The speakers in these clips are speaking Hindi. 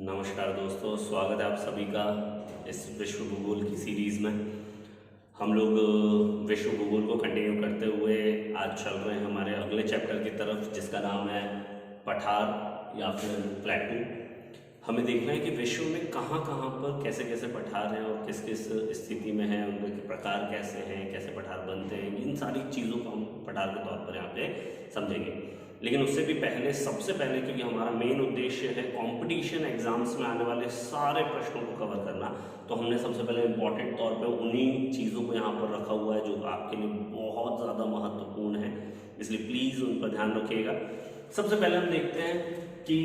नमस्कार दोस्तों, स्वागत है आप सभी का इस विश्व भूगोल की सीरीज़ में। हम लोग विश्व भूगोल को कंटिन्यू करते हुए आज चल रहे हैं हमारे अगले चैप्टर की तरफ, जिसका नाम है पठार या फिर प्लेटू। हमें देखना है कि विश्व में कहाँ कहाँ पर कैसे कैसे पठार हैं और किस किस स्थिति में हैं, उनके प्रकार कैसे हैं, कैसे पठार बनते हैं, इन सारी चीज़ों को हम पठार के तौर पर यहाँ पे समझेंगे। लेकिन उससे भी पहले, सबसे पहले, क्योंकि हमारा मेन उद्देश्य है कंपटीशन एग्जाम्स में आने वाले सारे प्रश्नों को कवर करना, तो हमने सबसे पहले इम्पॉर्टेंट तौर पे उन्हीं चीज़ों को यहाँ पर रखा हुआ है जो आपके लिए बहुत ज़्यादा महत्वपूर्ण है, इसलिए प्लीज़ उन पर ध्यान रखिएगा। सबसे पहले हम देखते हैं कि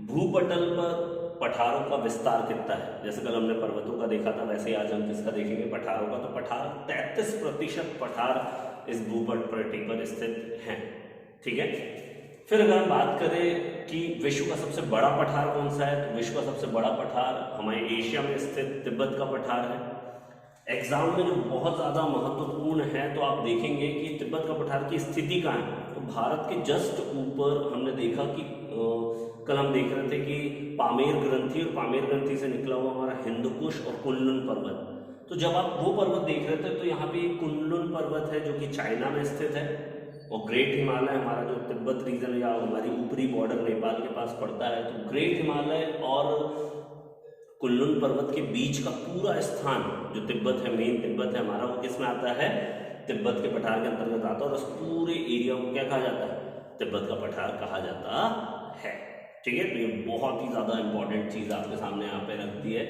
भूपटल पर पठारों का विस्तार कितना है। जैसे कल हमने पर्वतों का देखा था, वैसे ही आज हम किसका देखेंगे, पठारों का। तो पठार 33% पठार इस भूपटल पर स्थित हैं, ठीक है। फिर अगर हम बात करें कि विश्व का सबसे बड़ा पठार कौन सा है, तो विश्व का सबसे बड़ा पठार हमारे एशिया में स्थित तिब्बत का पठार है। एग्जाम में जो बहुत ज़्यादा महत्वपूर्ण है, तो आप देखेंगे कि तिब्बत का पठार की स्थिति कहाँ है। तो भारत के जस्ट ऊपर हमने देखा कि कल हम देख रहे थे कि पामेर ग्रंथि, और पामेर ग्रंथि से निकला हुआ हमारा हिंदुकुश और कुनलुन पर्वत। तो जब आप वो पर्वत देख रहे थे, तो यहाँ पे कुनलुन पर्वत है जो कि चाइना में स्थित है, और ग्रेट हिमालय हमारा जो तिब्बत रीजन या हमारी ऊपरी बॉर्डर नेपाल के पास पड़ता है। तो ग्रेट हिमालय और कुनलुन पर्वत के बीच का पूरा स्थान जो तिब्बत है, मेन तिब्बत है हमारा, वो किसमें आता है, तिब्बत के पठार के अंतर्गत आता है। और उस पूरे एरिया को क्या कहा जाता है, तिब्बत का पठार कहा जाता है, ठीक है। तो ये बहुत ही ज्यादा इंपॉर्टेंट चीज आपके सामने यहाँ पे रख दी है,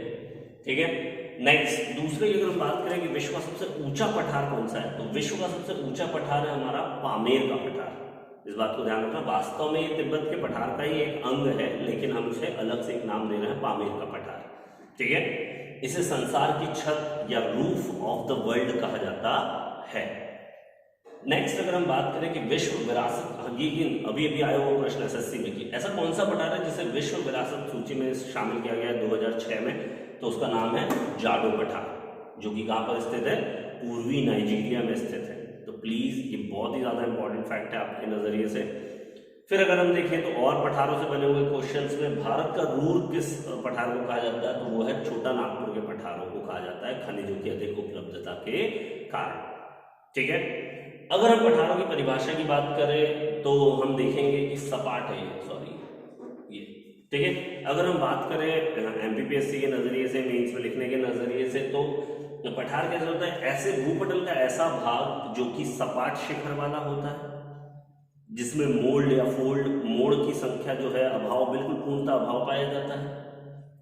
ठीक है। नेक्स्ट, दूसरे अगर हम बात करें कि विश्व का सबसे ऊंचा पठार कौन सा है, तो विश्व का सबसे ऊंचा पठार है हमारा पामेर का पठार। इस बात को ध्यान रखना, वास्तव में ये तिब्बत के पठार का ही एक अंग है, लेकिन हम उसे अलग से एक नाम दे रहे हैं, पामेर का पठार, ठीक है। इसे संसार की छत या रूफ ऑफ द वर्ल्ड कहा जाता है। नेक्स्ट, अगर हम बात करें कि विश्व विरासत, ये अभी अभी आया हुआ प्रश्न एसएससी में कि ऐसा कौन सा पठार है जिसे विश्व विरासत सूची में शामिल किया गया है 2006 में, तो उसका नाम है जाडो पठार, जो कि कहाँ पर स्थित है, पूर्वी नाइजीरिया में स्थित है। तो प्लीज ये बहुत ही ज्यादा इंपॉर्टेंट फैक्ट है आपके नजरिए से। फिर अगर हम देखें तो और पठारों से बने हुए क्वेश्चंस में भारत का रूर किस पठार को कहा जाता है, तो वो है छोटा नागपुर के पठारों को कहा जाता है, खनिजों की अधिक उपलब्धता के कारण, ठीक है। अगर हम पठारों की परिभाषा की बात करें तो हम देखेंगे कि सपाट है ये, ठीक है। अगर हम बात करें एमपीपीएससी के नजरिए से, मेंस में लिखने के नजरिए से, तो पठार कैसे होता है, ऐसे भूपटल का ऐसा भाग जो कि सपाट शिखर वाला होता है, जिसमें मोल्ड या फोल्ड, मोड़ की संख्या जो है अभाव, बिल्कुल पूर्णतः अभाव पाया जाता है।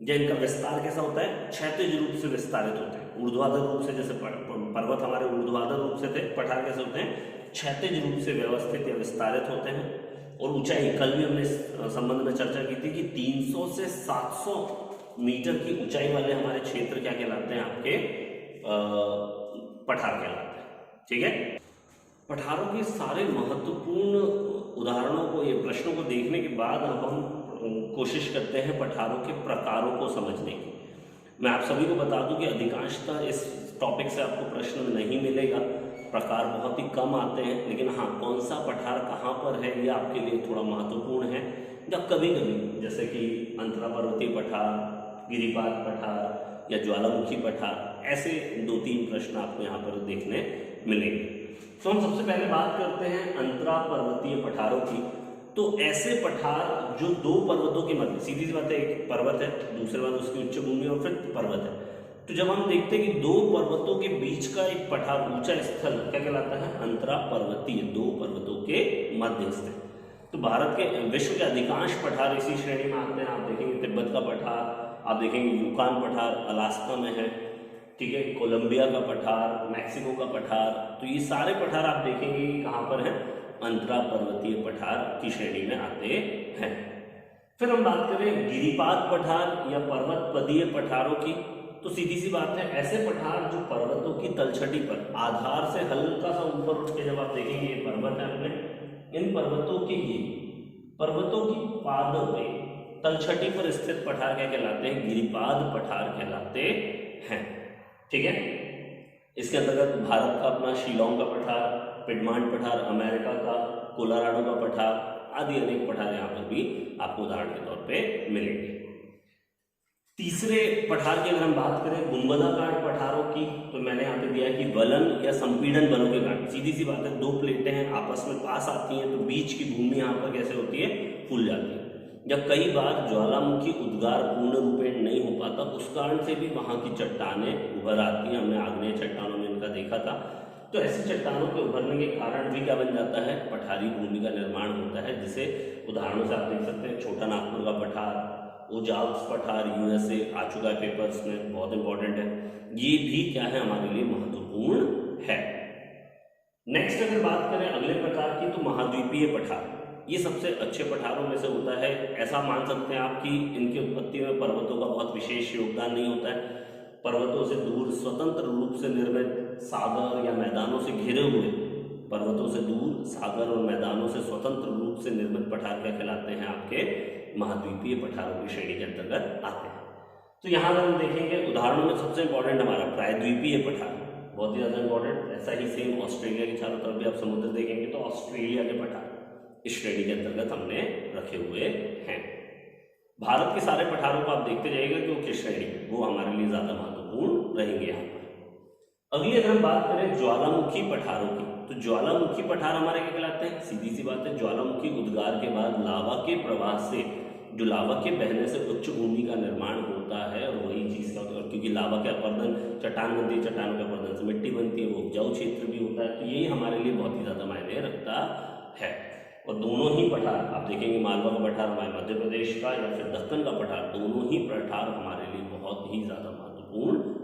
या इनका विस्तार कैसा होता है, क्षैतिज रूप से विस्तारित होते हैं, ऊर्ध्वाधर रूप से, जैसे पर्वत हमारे ऊर्ध्वाधर रूप से थे, पठार कैसे होते हैं, क्षैतिज रूप से व्यवस्थित या विस्तारित होते हैं। और ऊंचाई, कल भी हमने इस संबंध में चर्चा की थी कि 300 से 700 मीटर की ऊंचाई वाले हमारे क्षेत्र क्या कहलाते हैं, आपके पठार कहलाते हैं, ठीक है। पठारों के सारे महत्वपूर्ण उदाहरणों को, ये प्रश्नों को देखने के बाद हम कोशिश करते हैं पठारों के प्रकारों को समझने की। मैं आप सभी को बता दूं कि अधिकांशतः इस टॉपिक से आपको प्रश्न नहीं मिलेगा, प्रकार बहुत ही कम आते हैं, लेकिन हाँ, कौन सा पठार कहाँ पर है ये आपके लिए थोड़ा महत्वपूर्ण है। या कभी कभी जैसे कि अंतरा पर्वतीय पठार, गिरिपाद पठार या ज्वालामुखी पठार, ऐसे 2-3 प्रश्न आपको यहाँ पर देखने मिलेंगे। तो हम सबसे पहले बात करते हैं अंतरा पर्वतीय पठारों की। तो ऐसे पठार जो दो पर्वतों के मध्य, सीधी सी बात है, एक पर्वत है, दूसरे बात उसकी उच्च भूमि और फिर पर्वत है। तो जब हम देखते हैं कि दो पर्वतों के बीच का एक पठार, ऊंचा स्थल क्या कहलाता है, अंतरा पर्वतीय, दो पर्वतों के मध्य स्थित। तो भारत के, विश्व के अधिकांश पठार इसी श्रेणी में आते हैं। आप देखेंगे तिब्बत का पठार, आप देखेंगे यूकान पठार अलास्का में है, ठीक है, कोलंबिया का पठार, मैक्सिको का पठार। तो ये सारे पठार आप देखेंगे कि कहाँ पर है, अंतरा पर्वतीय पठार की श्रेणी में आते हैं। फिर हम बात करें गिरिपाद पठार या पर्वत पदीय पठारों की, तो सीधी सी बात है, ऐसे पठार जो पर्वतों की तलछटी पर आधार से हल्का सा ऊपर उठ के, जब आप देखेंगे ये पर्वत है अपने, इन पर्वतों की पादों पे, तलछटी पर स्थित पठार क्या कहलाते हैं, गिरिपाद पठार कहलाते हैं, ठीक है। इसके अंतर्गत भारत का अपना शिलोंग का पठार, पिडमांट पठार, अमेरिका का कोलोराडो का पठार आदि अनेक पठार यहाँ पर भी आपको उदाहरण के तौर पे मिलेंगे। तीसरे पठार की अगर हम बात करें गुंबदाकार पठारों की, तो मैंने यहाँ पे दिया है कि वलन या संपीड़न बलों के कारण। सीधी सी बात है, दो प्लेटें हैं आपस में पास आती हैं तो बीच की भूमि यहाँ पर कैसे होती है, फूल जाती है। या कई बार ज्वालामुखी उद्गार पूर्ण रूपेण नहीं हो पाता, उस कारण से भी वहाँ की चट्टानें उभर आती हैं। हमने आग्नेय चट्टानों में इनका देखा था। तो ऐसी चट्टानों के उभरने के कारण भी क्या बन जाता है, पठारी भूमि का निर्माण होता है, जिसे उदाहरणों से आप देख सकते हैं। छोटा नागपुर का पठार, ओजाव्स पठार यूएसए आ चुका है पेपर्स में, बहुत इंपॉर्टेंट है। ये भी क्या है, हमारे लिए महत्वपूर्ण है। नेक्स्ट अगर बात करें अगले प्रकार की, तो महाद्वीपीय पठार। ये सबसे अच्छे पठारों में से होता है। ऐसा मान सकते हैं आप कि इनकी उत्पत्ति में पर्वतों का बहुत विशेष योगदान नहीं होता है। पर्वतों से दूर स्वतंत्र रूप से निर्मित सागर या मैदानों से घिरे हुए, पर्वतों से दूर सागर और मैदानों से स्वतंत्र रूप से निर्मित पठार क्या कहलाते हैं, आपके महाद्वीपीय पठारों की श्रेणी के अंतर्गत आते हैं। तो यहाँ अगर हम देखेंगे उदाहरणों में सबसे इंपॉर्टेंट हमारा प्रायद्वीपीय पठार, बहुत ही ज्यादा इंपॉर्टेंट। ऐसा ही सेम ऑस्ट्रेलिया के चारों तरफ भी आप समुद्र देखेंगे तो ऑस्ट्रेलिया के पठार इस श्रेणी के अंतर्गत हमने रखे हुए हैं। भारत के सारे पठारों को आप देखते जाइएगा कि वो किस श्रेणी में, वो हमारे लिए ज्यादा महत्वपूर्ण रहेंगे यहाँ पर। अगली अगर हम बात करें ज्वालामुखी पठारों की, तो ज्वालामुखी पठार हमारे क्या कहलाते हैं, सीधी सी बात है, ज्वालामुखी उद्गार के बाद लावा के प्रवाह से, जो लावा के बहने से उच्च भूमि का निर्माण होता है। और वही चीज का, क्योंकि लावा के अपरदन, चट्टान बनती है, चट्टानों के अपरदन से मिट्टी बनती है, वो उपजाऊ क्षेत्र भी होता है। तो यही हमारे लिए बहुत ही ज्यादा मायने रखता है। और दोनों ही पठार आप देखेंगे, मालवा का पठार हमारे मध्य प्रदेश का या फिर दक्कन का पठार, दोनों ही पठार हमारे लिए बहुत ही ज्यादा महत्वपूर्ण